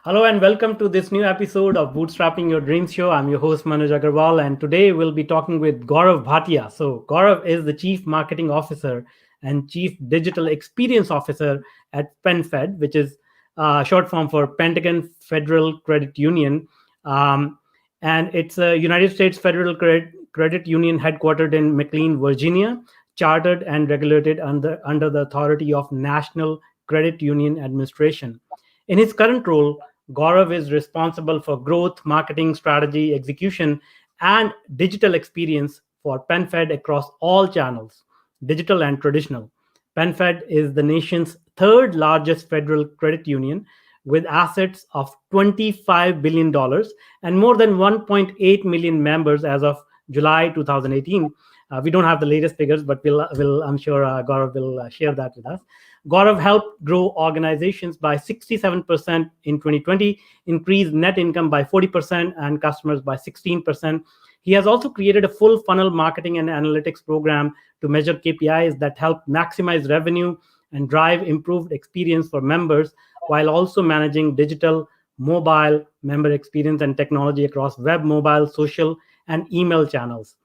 Hello and welcome to this new episode of Bootstrapping Your Dreams Show. I'm your host Manoj Agarwal, and today we'll be talking with Gaurav Bhatia. So, Gaurav is the Chief Marketing Officer and Chief Digital Experience Officer at PenFed, which is short form for Pentagon Federal Credit Union. Um, and it's a United States Federal Credit Union headquartered in McLean, Virginia, chartered and regulated under the authority of National Credit Union Administration. In his current role, Gaurav is responsible for growth, marketing, strategy, execution, and digital experience for PenFed across all channels, digital and traditional. PenFed is the nation's third largest federal credit union with assets of $25 billion dollars and more than 1.8 million members as of July 2018. We don't have the latest figures, but I'm sure Gaurav will share that with us. Gaurav helped grow organizations by 67% in 2020, increased net income by 40%, and customers by 16%. He has also created a full funnel marketing and analytics program to measure KPIs that help maximize revenue and drive improved experience for members while also managing digital, mobile, member experience and technology across web, mobile, social, and email channels.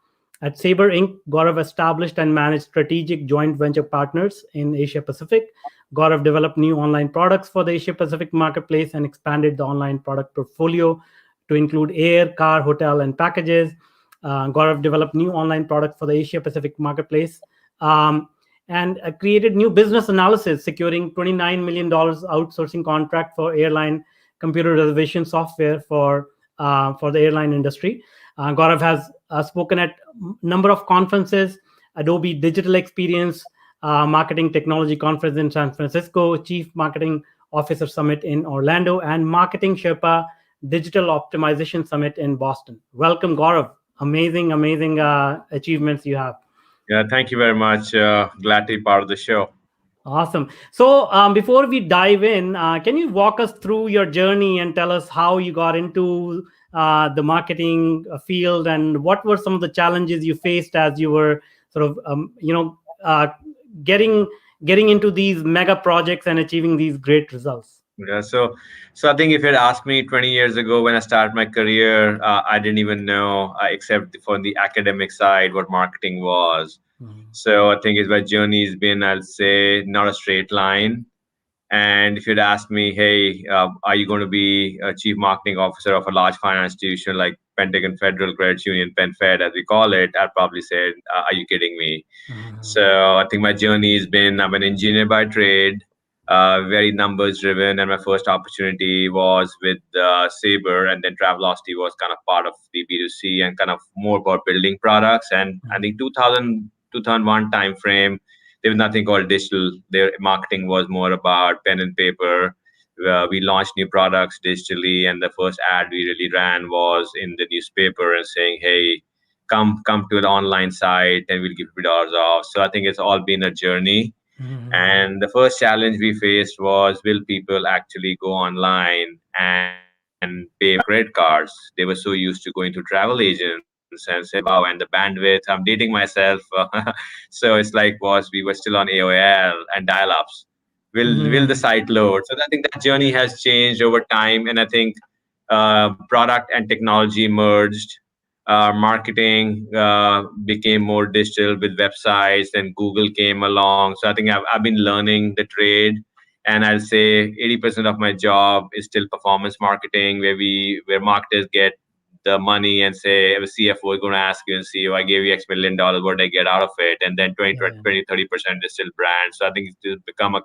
At SABRE Inc, Gaurav established and managed strategic joint venture partners in Asia Pacific. Gaurav developed new online products for the Asia Pacific marketplace and expanded the online product portfolio to include air, car, hotel, and packages. Gaurav developed new online products for the Asia Pacific marketplace and created new business analysis, securing $29 million outsourcing contract for airline computer reservation software for the airline industry. Gaurav has spoken at number of conferences, Adobe Digital Experience, Marketing Technology Conference in San Francisco, Chief Marketing Officer Summit in Orlando, and Marketing Sherpa Digital Optimization Summit in Boston. Welcome, Gaurav. Amazing achievements you have. Yeah, thank you very much. Glad to be part of the show. Awesome. So before we dive in, can you walk us through your journey and tell us how you got into the marketing field and what were some of the challenges you faced as you were sort of, getting into these mega projects and achieving these great results? Yeah, so I think if you had asked me 20 years ago when I started my career, I didn't even know, except for the academic side, what marketing was. So I think my journey has been, I'll say, not a straight line. And if you'd asked me, hey, are you going to be a chief marketing officer of a large finance institution like Pentagon Federal Credit Union, PenFed, as we call it, I'd probably say, are you kidding me? So I think my journey has been, I'm an engineer by trade, very numbers driven. And my first opportunity was with Sabre, and then Travelocity was kind of part of the B2C and kind of more about building products. And I think 2001 timeframe, there was nothing called digital. Their marketing was more about pen and paper. We launched new products digitally, and the first ad we really ran was in the newspaper and saying, "Hey, come to an online site, and we'll give $50 off." So I think it's all been a journey. And the first challenge we faced was, will people actually go online and pay credit cards? They were so used to going to travel agents and say, wow, and the bandwidth, I'm dating myself. So it's like, we were still on AOL and dial-ups. Will the site load? So I think that journey has changed over time. And I think product and technology merged. Marketing became more digital with websites, and Google came along. So I think I've been learning the trade. And I'll say 80% of my job is still performance marketing, where marketers get the money and say, a CFO is going to ask you and see, I gave you X $1 million, what did I get out of it? And then 30% is still brand. So I think it's become a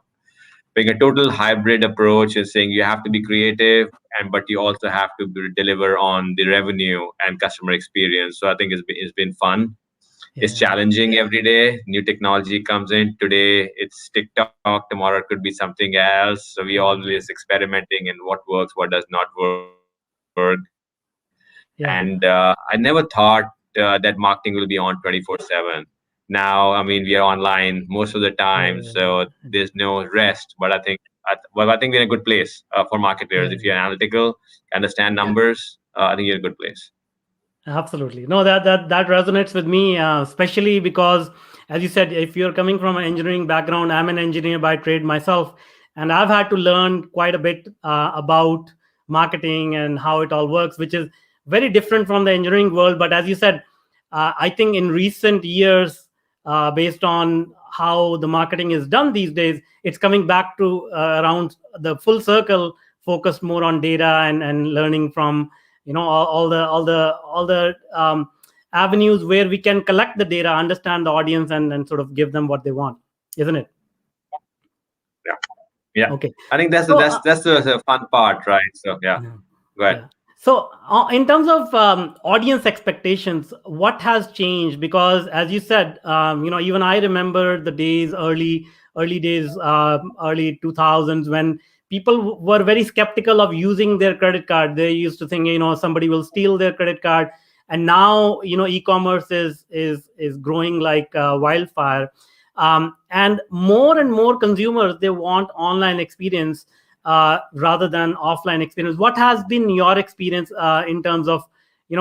total hybrid approach, is saying you have to be creative, but you also have to deliver on the revenue and customer experience. So I think it's been fun. Yeah. It's challenging every day. New technology comes in. Today it's TikTok. Tomorrow it could be something else. So we always experimenting in what works, what does not work. Yeah. And I never thought that marketing will be on 24/7. Now, I mean, we are online most of the time, so there's no rest. But I think we're in a good place for marketers. If you're analytical, understand numbers, I think you're in a good place. Absolutely. No, that resonates with me, especially because, as you said, if you're coming from an engineering background, I'm an engineer by trade myself, and I've had to learn quite a bit about marketing and how it all works, which is very different from the engineering world. But as you said, I think in recent years, based on how the marketing is done these days, it's coming back to around the full circle, focused more on data and learning from all the avenues where we can collect the data, understand the audience, and sort of give them what they want, isn't it? Yeah. Yeah. Okay. I think that's the So the fun part, right? So yeah. yeah. Go ahead. Yeah. So, in terms of audience expectations, what has changed? Because, as you said, even I remember the days, early days, early 2000s, when people were very skeptical of using their credit card. They used to think, somebody will steal their credit card. And now, e-commerce is growing like wildfire, and more consumers, they want online experience rather than offline experience. What has been your experience in terms of,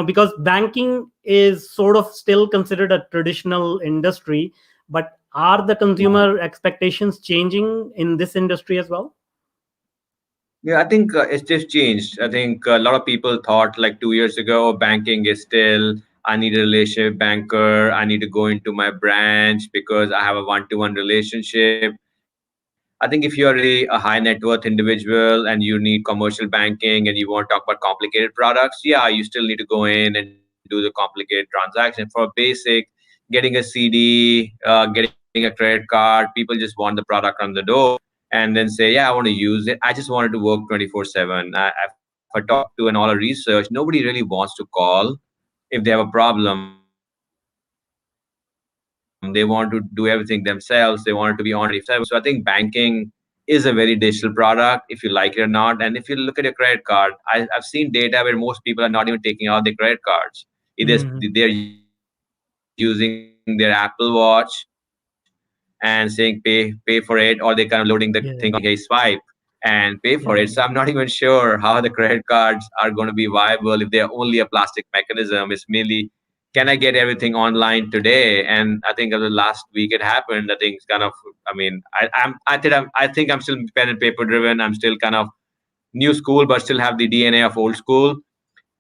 because banking is sort of still considered a traditional industry, but are the consumer expectations changing in this industry as well? Yeah, I think it's just changed. I think a lot of people thought like 2 years ago, banking is still, I need a relationship banker. I need to go into my branch because I have a one-to-one relationship. I think if you're really a high net worth individual and you need commercial banking and you want to talk about complicated products, yeah, you still need to go in and do the complicated transaction. For basic, getting a CD, getting a credit card, people just want the product on the door and then say, yeah, I want to use it. I just want it to work 24/7. If I talk to and all the research, nobody really wants to call if they have a problem. They want to do everything themselves. They want it to be on 24/7. So I think banking is a very digital product if you like it or not. And if you look at your credit card, I've seen data where most people are not even taking out their credit cards. Either they're using their Apple Watch and saying pay for it, or they're kind of loading the thing on hey swipe and pay for it. So I'm not even sure how the credit cards are going to be viable if they're only a plastic mechanism. It's merely, can I get everything online today? And I think of the last week it happened. I think it's kind of, I think I'm still pen and paper driven. I'm still kind of new school, but still have the DNA of old school.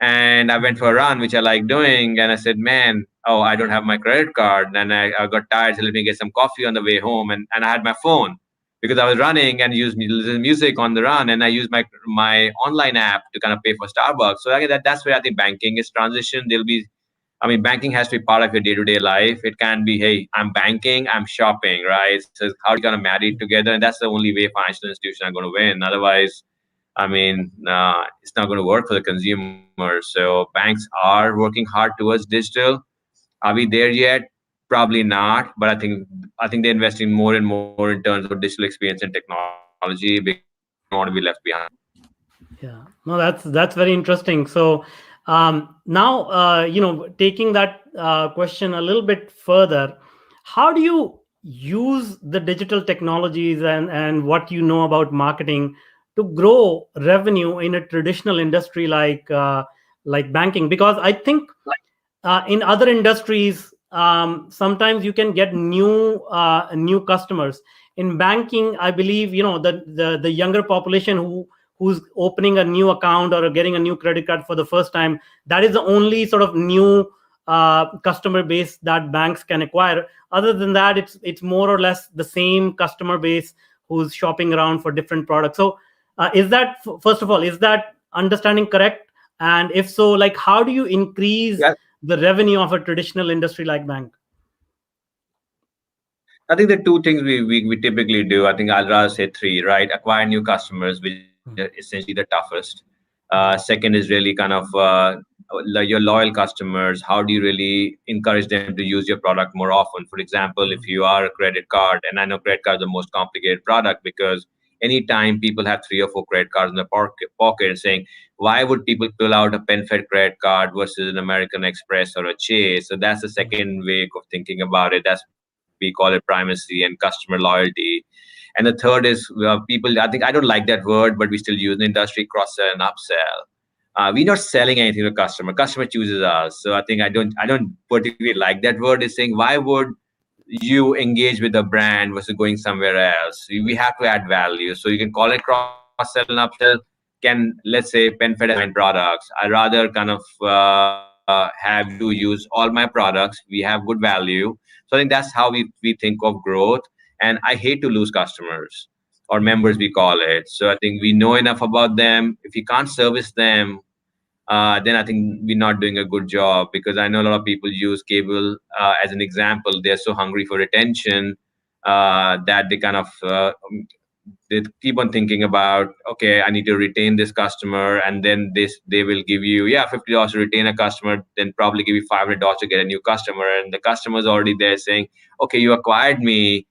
And I went for a run, which I like doing. And I said, man, oh, I don't have my credit card. And I got tired, so let me get some coffee on the way home. And I had my phone because I was running and used listen to music on the run. And I used my online app to kind of pay for Starbucks. So that's where I think banking is transition. Banking has to be part of your day-to-day life. It can be, hey, I'm banking, I'm shopping, right? So how are you going to marry it together? And that's the only way financial institutions are going to win. Otherwise, it's not going to work for the consumer. So banks are working hard towards digital. Are we there yet? Probably not. But I think they're investing more and more in terms of digital experience and technology because they don't want to be left behind. Yeah, no, that's very interesting. So now, taking that question a little bit further, how do you use the digital technologies and what you know about marketing to grow revenue in a traditional industry like banking? Because I think in other industries, sometimes you can get new customers. In banking, I believe the younger population who's opening a new account or getting a new credit card for the first time, that is the only sort of new customer base that banks can acquire. Other than that, it's more or less the same customer base who's shopping around for different products. So is that, first of all, is that understanding correct? And if so, like, how do you increase Yeah, the revenue of a traditional industry like bank? I think the two things we typically do, I think I'll rather say three, right? Acquire new customers, which are essentially the toughest. Second is really kind of your loyal customers. How do you really encourage them to use your product more often? For example, if you are a credit card, and I know credit card is the most complicated product because anytime people have 3 or 4 credit cards in their pocket and saying, why would people pull out a PenFed credit card versus an American Express or a Chase? So that's the second way of thinking about it. That's, we call it primacy and customer loyalty. And the third is people, I think I don't like that word, but we still use in the industry, cross-sell and upsell. We're not selling anything to customer. Customer chooses us. So I don't particularly like that word. Is saying, why would you engage with a brand versus going somewhere else? We have to add value. So you can call it cross-sell and upsell. can, let's say, PenFed products. I rather kind of have you use all my products. We have good value. So I think that's how we think of growth. And I hate to lose customers or members, we call it. So I think we know enough about them. If you can't service them, then I think we're not doing a good job, because I know a lot of people use cable as an example. They're so hungry for retention that they kind of they keep on thinking about, okay, I need to retain this customer, and then they will give you, yeah, $50 to retain a customer, then probably give you $500 to get a new customer, and the customer's already there saying, okay, you acquired me.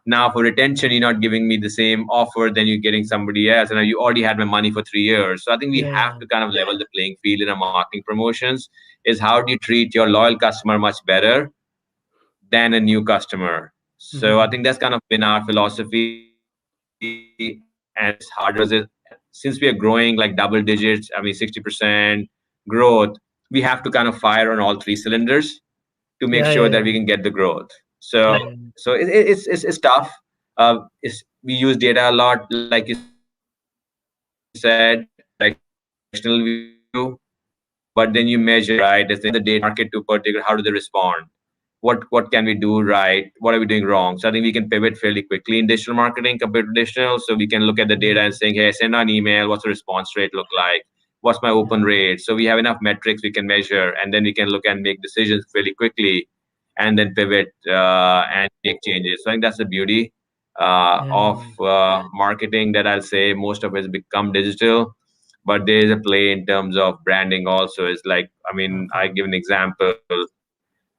Now for retention, you're not giving me the same offer, then you're getting somebody else, and you already had my money for 3 years. So I think we have to kind of level the playing field in our marketing promotions. Is how do you treat your loyal customer much better than a new customer? So I think that's kind of been our philosophy, and as hard as it, since we are growing like double digits, I mean 60% growth, we have to kind of fire on all three cylinders to make sure that we can get the growth. So it's tough. We use data a lot, like you said. It's a directional view, but then you measure, right? At the end of the day, market to particular, how do they respond? What can we do right? What are we doing wrong? So I think we can pivot fairly quickly in digital marketing compared to traditional. So we can look at the data and saying, hey, I send out an email. What's the response rate look like? What's my open rate? So we have enough metrics we can measure, and then we can look and make decisions fairly quickly, and then pivot and make changes. So I think that's the beauty of marketing, that I'll say most of it has become digital, but there is a play in terms of branding also. Is like, I mean, I give an example.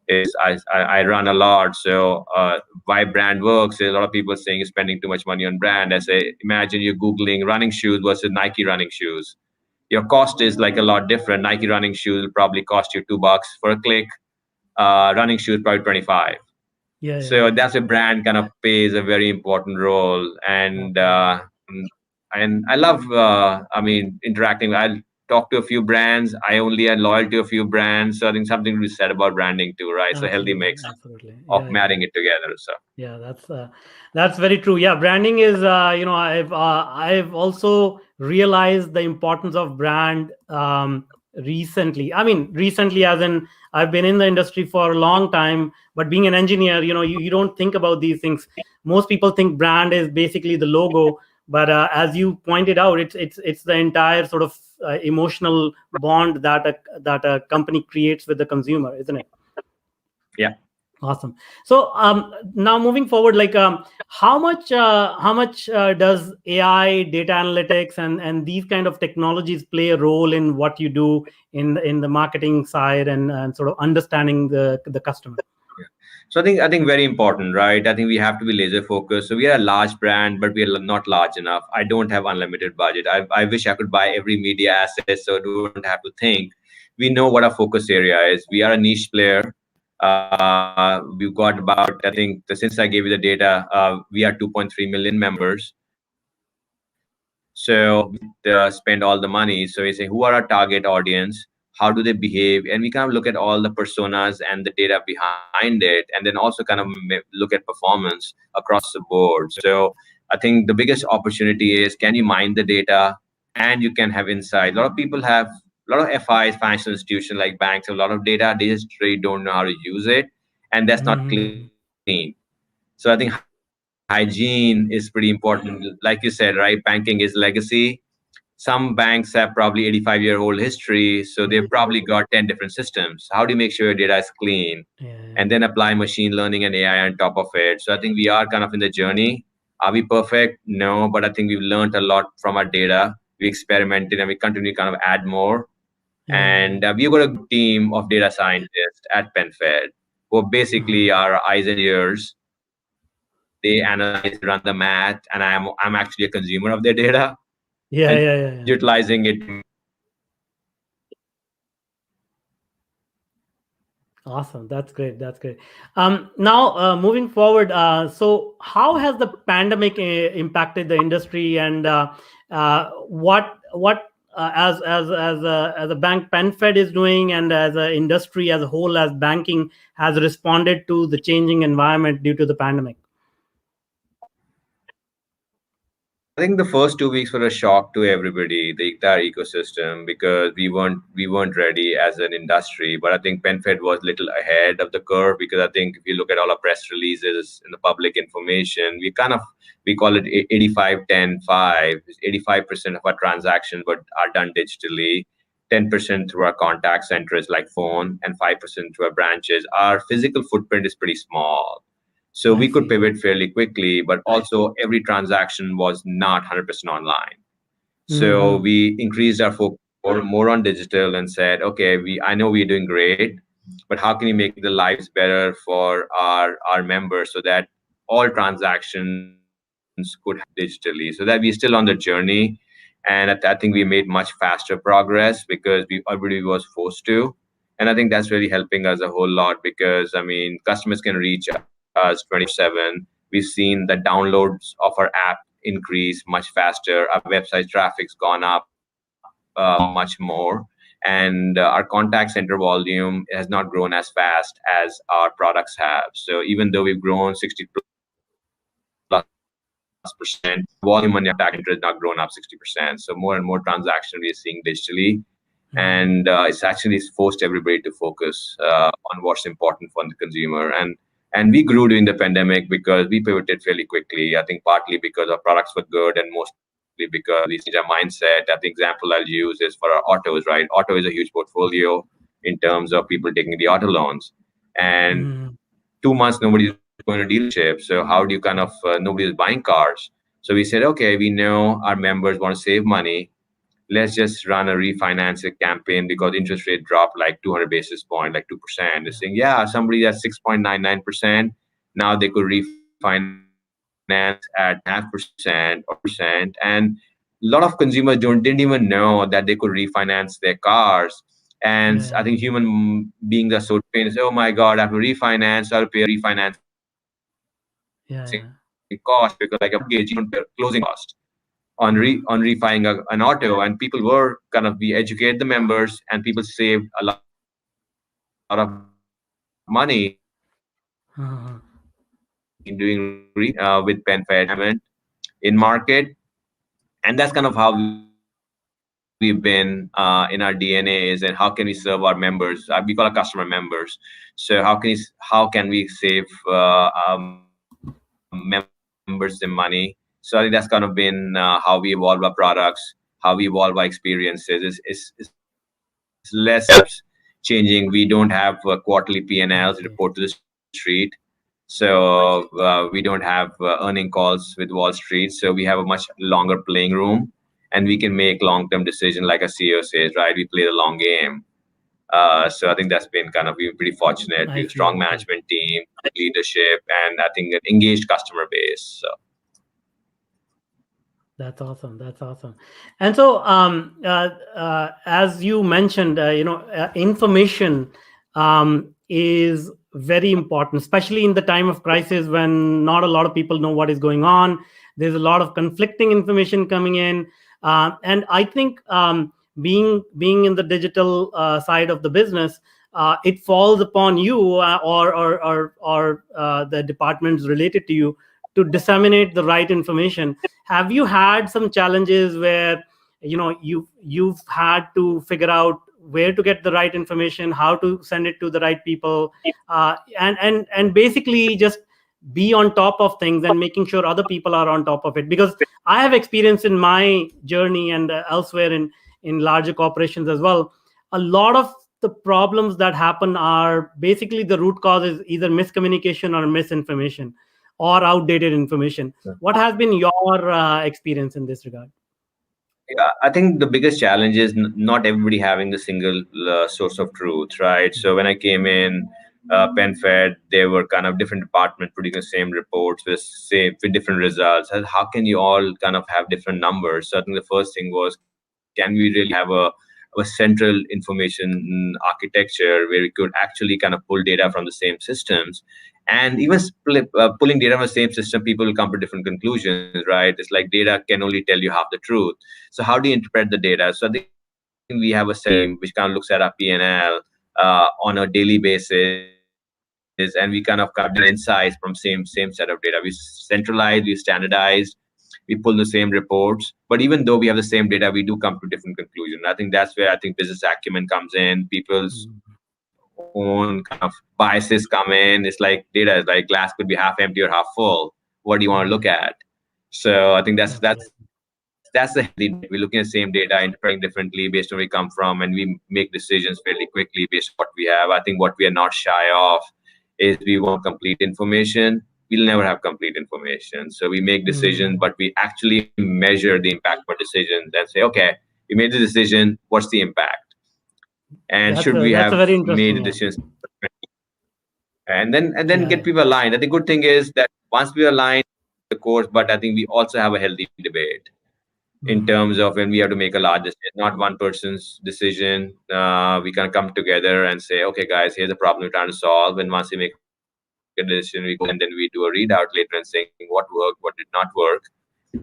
Is I run a lot, so why brand works is a lot of people saying you're spending too much money on brand. I say, imagine you're googling running shoes versus Nike running shoes. Your cost is like a lot different. Nike running shoes will probably cost you $2 for a click. Running shoes probably 25. So that's a brand kind of plays a very important role. And I love I mean, interacting. I talk to a few brands. I only am loyal to a few brands. So I think something to be said about branding too, right? So healthy mix of marrying it together. So yeah, that's very true. Yeah, branding is I've also realized the importance of brand recently. I mean, recently as in I've been in the industry for a long time, but being an engineer, you don't think about these things. Most people think brand is basically the logo, but as you pointed out, it's the entire sort of emotional bond that a company creates with the consumer, isn't it? yeah. Awesome. So now moving forward, like how much does AI, data analytics, and these kind of technologies play a role in what you do in the marketing side and sort of understanding the customer? So I think very important, right? I think we have to be laser focused. So we are a large brand, but we are not large enough. I don't have unlimited budget. I wish I could buy every media asset so I don't have to think. We know what our focus area is. We are a niche player. We've got about, I think, since I gave you the data, we are 2.3 million members. So spend all the money. So we say, who are our target audience? How do they behave? And we kind of look at all the personas and the data behind it, and then also kind of look at performance across the board. So I think the biggest opportunity is, can you mine the data and you can have insight? A lot of people have, a lot of FIs, financial institutions like banks, a lot of data, they just really don't know how to use it, and that's not clean. So I think hygiene is pretty important. Like you said, right? Banking is legacy. Some banks have probably 85-year-old history, so they've probably got 10 different systems. How do you make sure your data is clean? And then apply machine learning and AI on top of it. So I think we are kind of in the journey. Are we perfect? No, but I think we've learned a lot from our data. We experimented and we continue to kind of add more. And we've got a good team of data scientists at PenFed who are basically our eyes and ears. They analyze, run the math, and I'm actually a consumer of their data and utilizing it to make Awesome. That's great. That's great. Now, moving forward, so how has the pandemic impacted the industry, and what as a bank PenFed is doing, and as an industry as a whole, as banking has responded to the changing environment due to the pandemic? I think the first 2 weeks were a shock to everybody, the entire ecosystem, because we weren't ready as an industry. But I think PenFed was little ahead of the curve, because I think if you look at all our press releases in the public information, we call it 85-10-5. 85% of our transactions are done digitally. 10% through our contact centers like phone, and 5% through our branches. Our physical footprint is pretty small. So I we could see. pivot fairly quickly, but also every transaction was not 100% online. So Mm-hmm. we increased our focus more on digital and said, okay, I know we're doing great, but how can we make the lives better for our members so that all transactions could happen digitally? So that we're still on the journey, and I think we made much faster progress because we everybody was forced to. And I think that's really helping us a whole lot, because I mean, customers can reach us 24/7. We've seen the downloads of our app increase much faster. Our website traffic's gone up much more, and our contact center volume has not grown as fast as our products have. So even though we've grown 60+%, volume on your contact center has not grown up 60%. So more and more transaction we are seeing digitally, and it's actually forced everybody to focus on what's important for the consumer. And we grew during the pandemic because we pivoted fairly quickly. I think partly because our products were good, and mostly because we changed our mindset. I think the example I'll use is for our autos, right? Auto is a huge portfolio in terms of people taking the auto loans, and Mm-hmm. 2 months nobody's going to dealership. So how do you kind of nobody's buying cars? So we said, okay, we know our members want to save money. Let's just run a refinancing campaign, because interest rate dropped like 200 basis point, like 2%. They're saying, yeah, somebody at 6.99%, now they could refinance at 2.5% or 3%. And a lot of consumers didn't even know that they could refinance their cars. And I Yeah. think human beings are so trained. Say, oh my God, I have to refinance. I'll pay a refinancing cost, because like a mortgage, you don't pay a closing cost on on refining an auto. And people were kind of, we educate the members, and people saved a lot of money doing refinance Uh-huh. with PenFed in market. And that's kind of how we've been in our DNA, is, and how can we serve our members? We call our customer members. So how can we save our members in money? So I think that's kind of been how we evolve our products, how we evolve our experiences. It's less changing. We don't have quarterly P&Ls report to the street. I see. So we don't have earning calls with Wall Street. So we have a much longer playing room, and we can make long-term decisions, like a CEO says, right? We play the long game. So I think that's been kind of, we're pretty fortunate. We have a strong I management see. I team, see. leadership, and I think an engaged customer base. So That's awesome. That's awesome. And so, as you mentioned, information is very important, especially in the time of crisis when not a lot of people know what is going on. There's a lot of conflicting information coming in, and I think being in the digital side of the business, it falls upon you or the departments related to you to disseminate the right information. Have you had some challenges where you've had to figure out where to get the right information, how to send it to the right people, and basically just be on top of things and making sure other people are on top of it? Because I have experience in my journey and elsewhere in larger corporations as well. A lot of the problems that happen are basically the root cause is either miscommunication or misinformation or outdated information. What has been your experience in this regard? yeah, I think the biggest challenge is not everybody having the single source of truth, right? So when I came in, PenFed, there were kind of different departments producing the same reports with different results. And how can you all kind of have different numbers? So I think the first thing was, can we really have a central information architecture where we could actually kind of pull data from the same systems, and even pulling data from the same system, people will come to different conclusions, right? It's like data can only tell you half the truth. So how do you interpret the data? So I think we have a separate team which kind of looks at our P&L on a daily basis, and we kind of come different insights from same set of data. We centralized, we standardized, we pull the same reports, but even though we have the same data, we do come to different conclusions. I think that's where I think business acumen comes in, people's own kind of biases come in. It's like data is like glass could be half empty or half full. What do you want to look at? So I think that's the healthy debate. We're looking at the same data, interpreting differently based on where we come from, and we make decisions fairly quickly based on what we have. I think what we are not shy of is we want complete information. We'll never have complete information. So we make decisions, but we actually measure the impact of our decisions and say, okay, we made the decision. What's the impact? And should we That's have a very made interesting. Yeah. decisions? And then Yeah. get people aligned. I think good thing is that once we align the course, but I think we also have a healthy debate in terms of when we have to make a large decision, not one person's decision. We can come together and say, okay, guys, here's the problem we're trying to solve. And once we make a decision, we go and then we do a readout later and saying what worked, what did not work,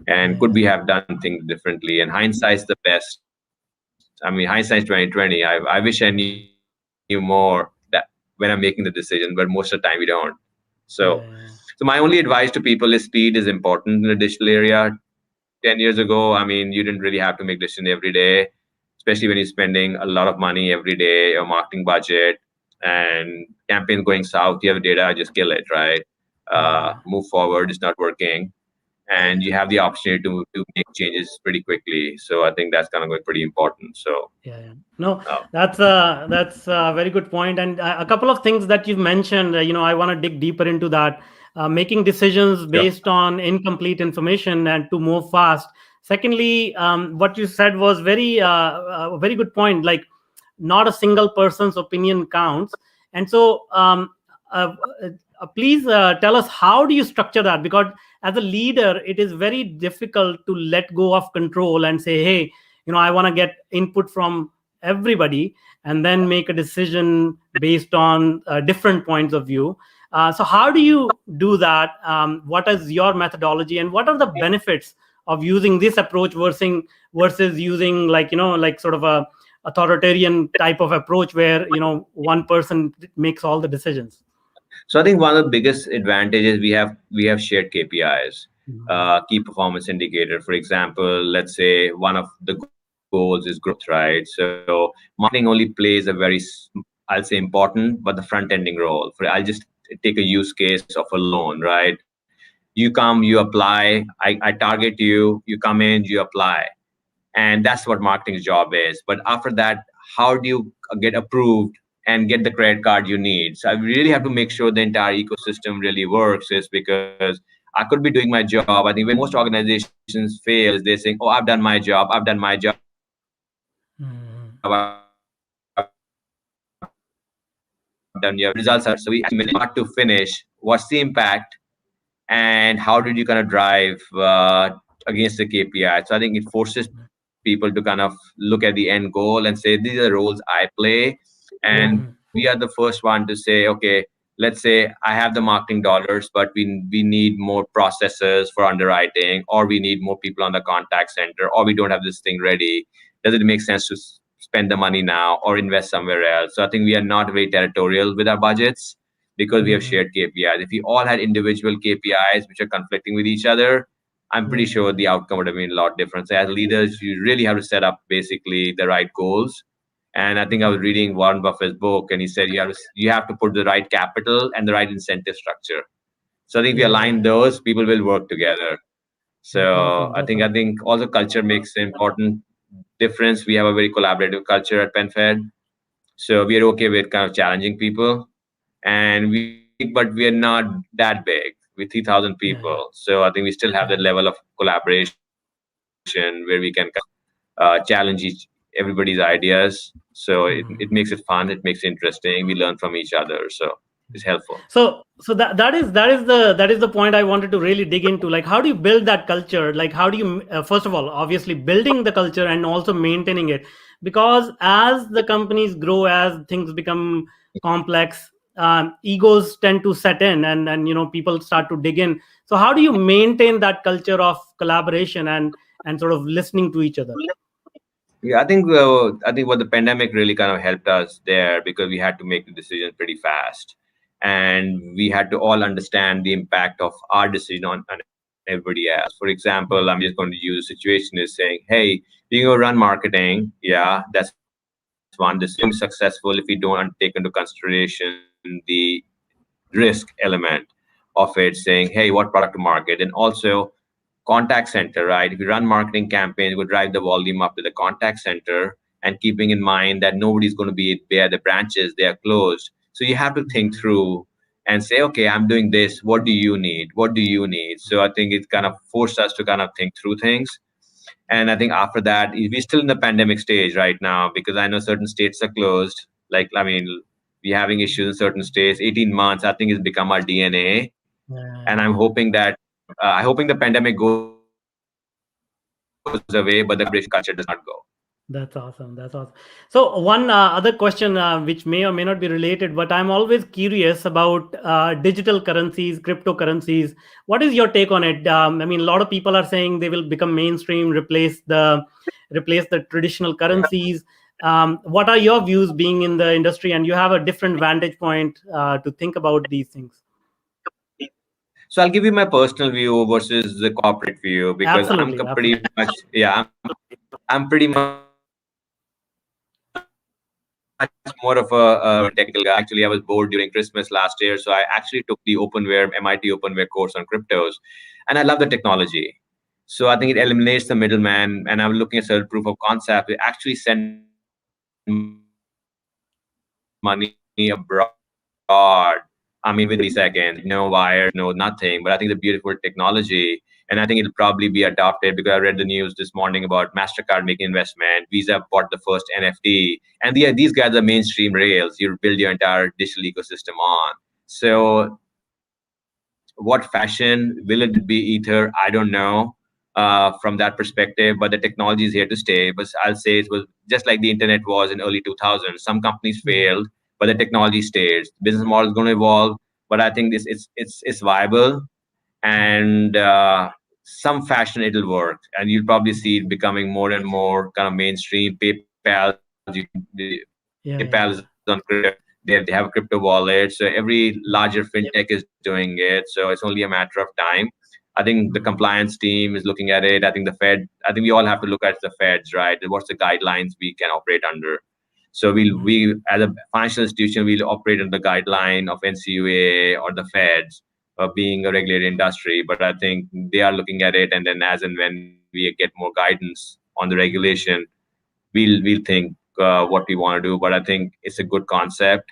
and could we have done things differently. And hindsight's the best. I mean, hindsight's 2020. I wish I knew more that when I'm making the decision, but most of the time we don't. So, so my only advice to people is speed is important in the digital area. 10 years ago, I mean, you didn't really have to make decisions every day, especially when you're spending a lot of money every day, your marketing budget, and campaigns going south. You have data, just kill it, right? Move forward. It's not working, and you have the opportunity to make changes pretty quickly. So I think that's kind of going pretty important. So, Yeah. No, uh, that's a very good point. And a couple of things that you've mentioned, I want to dig deeper into that. Making decisions sure. based on incomplete information and to move fast. Secondly, what you said was a very good point. Like, not a single person's opinion counts. And so, uh, please tell us, how do you structure that? Because as a leader, it is very difficult to let go of control and say, hey, I want to get input from everybody and then make a decision based on different points of view. So how do you do that? What is your methodology, and what are the benefits of using this approach versus using, like sort of a authoritarian type of approach where one person makes all the decisions? So I think one of the biggest advantages we have shared KPIs, key performance indicator. For example, let's say one of the goals is growth, right? So marketing only plays a very, I'll say, important, but the front ending role. I'll just take a use case of a loan, right? You come, you apply, I target you, you come in, you apply, and that's what marketing's job is. But after that, how do you get approved and get the credit card you need? So I really have to make sure the entire ecosystem really works, is because I could be doing my job. I think where most organizations fail is they're saying, oh, I've done my job, I've done my job, I've done my job, I've done my job. But from start to finish, results are so we actually start to finish, what's the impact, and how did you kind of drive against the KPI? So I think it forces people to kind of look at the end goal and say, these are the roles I play. And we are the first one to say, okay, let's say I have the marketing dollars, but we need more processes for underwriting, or we need more people on the contact center, or we don't have this thing ready. Does it make sense to spend the money now or invest somewhere else? So I think we are not very territorial with our budgets because we have shared KPIs. If we all had individual KPIs which are conflicting with each other, I'm pretty sure the outcome would have been a lot different. So as leaders, you really have to set up basically the right goals. And I think I was reading Warren Buffett's book, and he said you have to put the right capital and the right incentive structure. So I think if we align those, people will work together. So Perfect. I think also culture makes an important difference. We have a very collaborative culture at PenFed, so we are okay with kind of challenging people, and but we are not that big with 3,000 people. So I think we still have that level of collaboration where we can kind of challenge everybody's ideas. So it makes it fun, it makes it interesting. We learn from each other, so it's helpful. So that is the point I wanted to really dig into. Like, how do you build that culture? Like, how do you first of all, obviously, building the culture and also maintaining it? Because as the companies grow, as things become complex, egos tend to set in, and people start to dig in. So how do you maintain that culture of collaboration and sort of listening to each other? Yeah, I think what the pandemic really kind of helped us there, because we had to make the decision pretty fast, and we had to all understand the impact of our decision on everybody else. everybody else. For example, Mm. I'm just going to use a situation is saying, hey, you go run marketing. Yeah, that's one. This is going to be successful if we don't take into consideration the risk element of it, saying, hey, what product to market, and also contact center, right? If you run marketing campaigns, we drive the volume up to the contact center, and keeping in mind that nobody's going to be there, the branches, they are closed. So you have to think Mm. through and say, okay, I'm doing this. What do you need? What do you need? So I think it kind of forced us to kind of think through things. And I think after that, we're still in the pandemic stage right now because I know certain states are closed. Like, I mean, we're having issues in certain states. 18 months, I think, has become our DNA. And I'm Yeah. hoping that I hoping the pandemic goes away, but the collaboration culture does not go. That's awesome. That's awesome. So one other question, which may or may not be related, but I'm always curious about digital currencies, cryptocurrencies. What is your take on it? I mean, a lot of people are saying they will become mainstream, replace the traditional currencies. What are your views, being in the industry, and you have a different vantage point to think about these things? So I'll give you my personal view versus the corporate view because Absolutely, pretty absolutely. much, yeah, I'm pretty much more of a technical guy. Actually, I was bored during Christmas last year, so I actually took the MIT openware course on cryptos, and I love the technology. So I think it eliminates the middleman, and I'm looking at certain proof of concept. We actually send money abroad. I mean, within milliseconds, no wires, no nothing. But I think it's a beautiful technology, and I think it'll probably be adopted because I read the news this morning about Mastercard making investment, Visa bought the first NFT, and these guys are mainstream rails. You build your entire digital ecosystem on. So what fashion will it be? Ether? I don't know. From that perspective, but the technology is here to stay. But I'll say it was just like the internet was in early 2000s. Some companies failed, but the technology stayed. Business model is going to evolve, but I think it's viable, and some fashion it'll work, and you'll probably see it becoming more and more kind of mainstream. Yeah, PayPal is yeah, on crypto. They have a crypto wallet, so every larger fintech is doing it. So it's only a matter of time. I think the mm, compliance team is looking at it. I think the Fed. I think we all have to look at the Feds, right? What's the guidelines we can operate under? So mm, we as a financial institution we'll operate under the guideline of NCUA or the Feds, being a regulated industry. But I think they are looking at it, and then as and when we get more guidance on the regulation, we'll think what we want to do. But I think it's a good concept,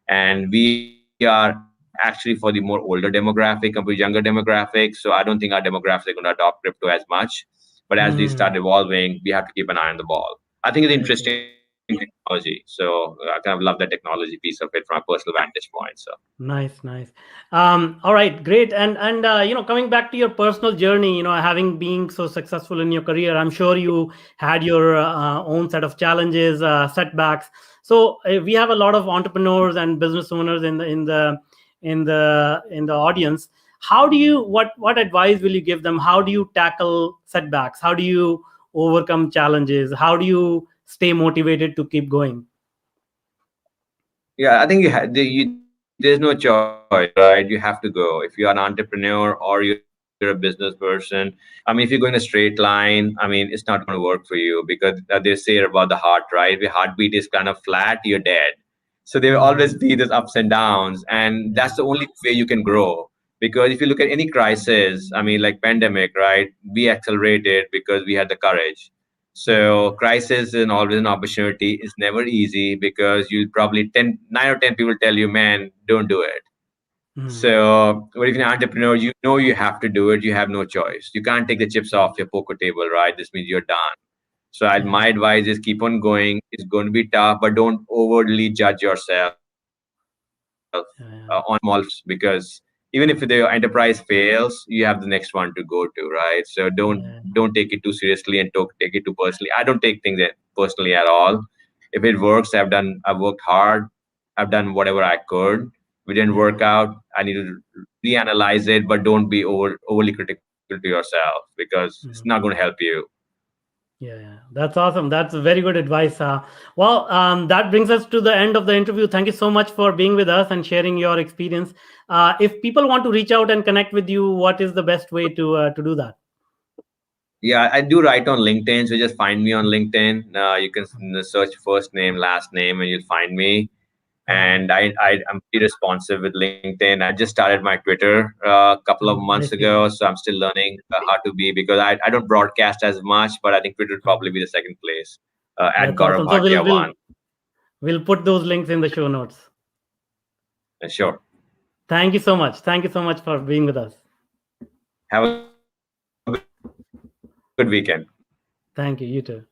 and we are actually for the more older demographic compared to younger demographic. So I don't think our demographics are going to adopt crypto as much. But as we start mm. evolving, we have to keep an eye on the ball. I think it's I interesting see. technology. So I kind of love the technology piece of it from a personal vantage point. So Nice, nice. All right, great. And coming back to your personal journey, having been so successful in your career, I'm sure you had your own set of challenges, setbacks. So we have a lot of entrepreneurs and business owners in the audience. How do you what advice will you give them? How do you tackle setbacks? How do you overcome challenges? How do you stay motivated to keep going? yeah, I think there's no choice, right? You have to go. If you're an entrepreneur or you're a business person, I mean, if you're going a straight line, I mean, it's not going to work for you because they say about the heart, right? If your heartbeat is kind of flat, you're dead. So there will always be this Mm, ups and downs, and that's the only way you can grow. Because if you look at any crisis, I mean, like pandemic, right? We accelerated because we had the courage. So mm, crisis is always an opportunity. It's never easy because you'll probably 9 or 10 people tell you, man, don't do it. mm. So, what if you're an entrepreneur? You know you have to do it. You have no choice. You can't take the chips off your poker table, right? This means you're done. So, my Yeah, advice is keep on going. It's going to be tough, but don't overly judge yourself on small yeah, failures because even if the enterprise fails, you have the next one to go to, right? So yeah, don't take it too seriously and don't take it too personally. I don't take things personally at all. If it works, I've worked hard. I've done whatever I could. If it didn't work yeah, out, I need to reanalyze it, but don't be overly critical to yourself because it's not mm, going to help you. Yeah, that's awesome. That's very good advice. That brings us to the end of the interview. Thank you so much for being with us and sharing your experience. If people want to reach out and connect with you, what is the best way to do that? Yeah, I do write on LinkedIn, so just find me on LinkedIn. You can search first name, last name, and you'll find me. And I'm pretty responsive with LinkedIn. I just started my Twitter a couple of months Nice to hear ago, that. so I'm still learning how to be, because I don't broadcast as much, but I think Twitter would probably be the second place. At That's Gaurav awesome. So Bhatia one. we'll put those links in the show notes. Sure. Thank you so much. Thank you so much for being with us. Have a good weekend. Thank you. You too.